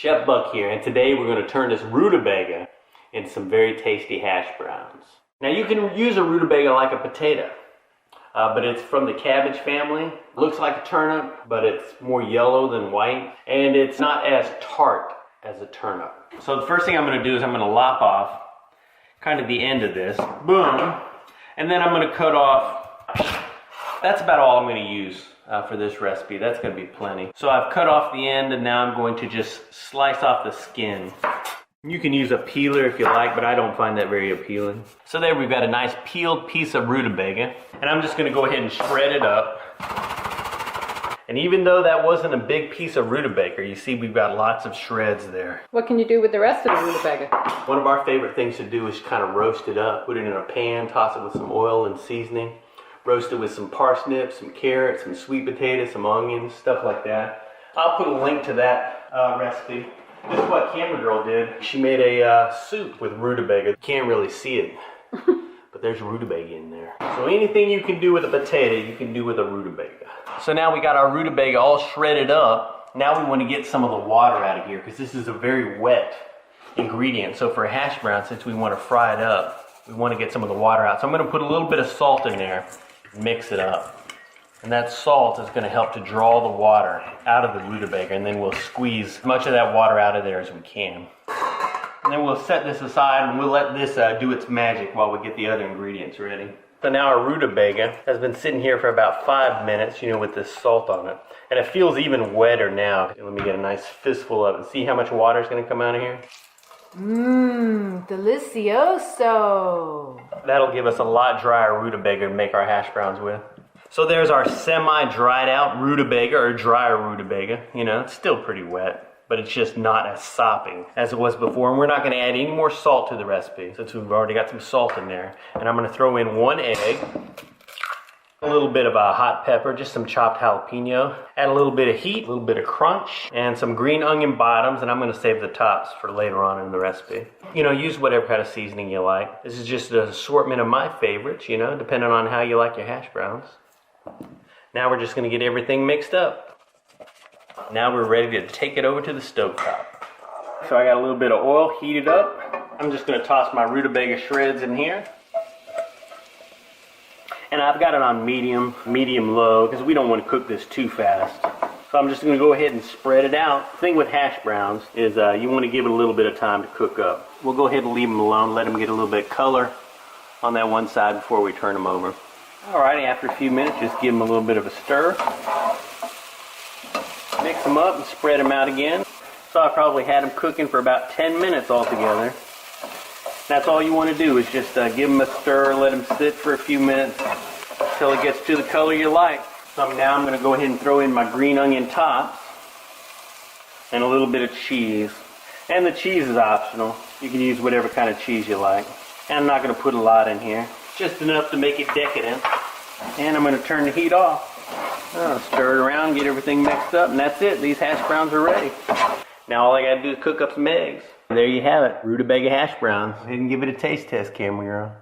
Chef Buck here, and today we're going to turn this rutabaga into some very tasty hash browns. Now you can use a rutabaga like a potato, but it's from the cabbage family. Looks like a turnip, but it's more yellow than white, and it's not as tart as a turnip. So the first thing I'm going to do is I'm going to lop off kind of the end of this, boom, and then I'm going to cut off. That's about all I'm going to use for this recipe. That's going to be plenty. So I've cut off the end, and now I'm going to just slice off the skin. You can use a peeler if you like, but I don't find that very appealing. So there we've got a nice peeled piece of rutabaga, and I'm just going to go ahead and shred it up. And even though that wasn't a big piece of rutabaga, you see we've got lots of shreds there. What can you do with the rest of the rutabaga? One of our favorite things to do is kind of roast it up. Put it in a pan, toss it with some oil and seasoning. Roast it with some parsnips, some carrots, some sweet potatoes, some onions, stuff like that. I'll put a link to that recipe. This is what Camera Girl did. She made a soup with rutabaga. You can't really see it, but there's rutabaga in there. So anything you can do with a potato, you can do with a rutabaga. So now we got our rutabaga all shredded up. Now we want to get some of the water out of here because this is a very wet ingredient. So for a hash brown, since we want to fry it up, we want to get some of the water out. So I'm going to put a little bit of salt in there. Mix it up, and that salt is going to help to draw the water out of the rutabaga, and then we'll squeeze as much of that water out of there as we can. And then we'll set this aside and we'll let this do its magic while we get the other ingredients ready. So now our rutabaga has been sitting here for about 5 minutes, with this salt on it, and it feels even wetter now. Let me get a nice fistful of it. See how much water is going to come out of here? Mmm, delicioso. That'll give us a lot drier rutabaga to make our hash browns with. So there's our semi-dried out rutabaga, or drier rutabaga. It's still pretty wet, but it's just not as sopping as it was before. And we're not going to add any more salt to the recipe since we've already got some salt in there. And I'm going to throw in 1 egg. A little bit of a hot pepper, just some chopped jalapeno. Add a little bit of heat, a little bit of crunch, and some green onion bottoms, and I'm going to save the tops for later on in the recipe. Use whatever kind of seasoning you like. This is just an assortment of my favorites, depending on how you like your hash browns. Now we're just going to get everything mixed up. Now we're ready to take it over to the stovetop. So I got a little bit of oil heated up. I'm just going to toss my rutabaga shreds in here. And I've got it on medium-low, because we don't want to cook this too fast. So I'm just going to go ahead and spread it out. The thing with hash browns is you want to give it a little bit of time to cook up. We'll go ahead and leave them alone, let them get a little bit of color on that one side before we turn them over. Alrighty, after a few minutes, just give them a little bit of a stir. Mix them up and spread them out again. So I probably had them cooking for about 10 minutes altogether. That's all you want to do is just give them a stir, let them sit for a few minutes until it gets to the color you like. So now I'm going to go ahead and throw in my green onion tops and a little bit of cheese. And the cheese is optional. You can use whatever kind of cheese you like. And I'm not going to put a lot in here, just enough to make it decadent. And I'm going to turn the heat off. Stir it around, get everything mixed up, and that's it. These hash browns are ready. Now all I got to do is cook up some eggs. There you have it, rutabaga hash browns. Go ahead and give it a taste test, Camera Girl.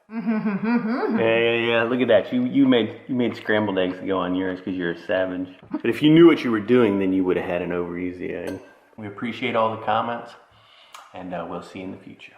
Yeah, look at that. You made scrambled eggs to go on yours because you're a savage. But if you knew what you were doing, then you would have had an over easy egg. We appreciate all the comments, and we'll see you in the future.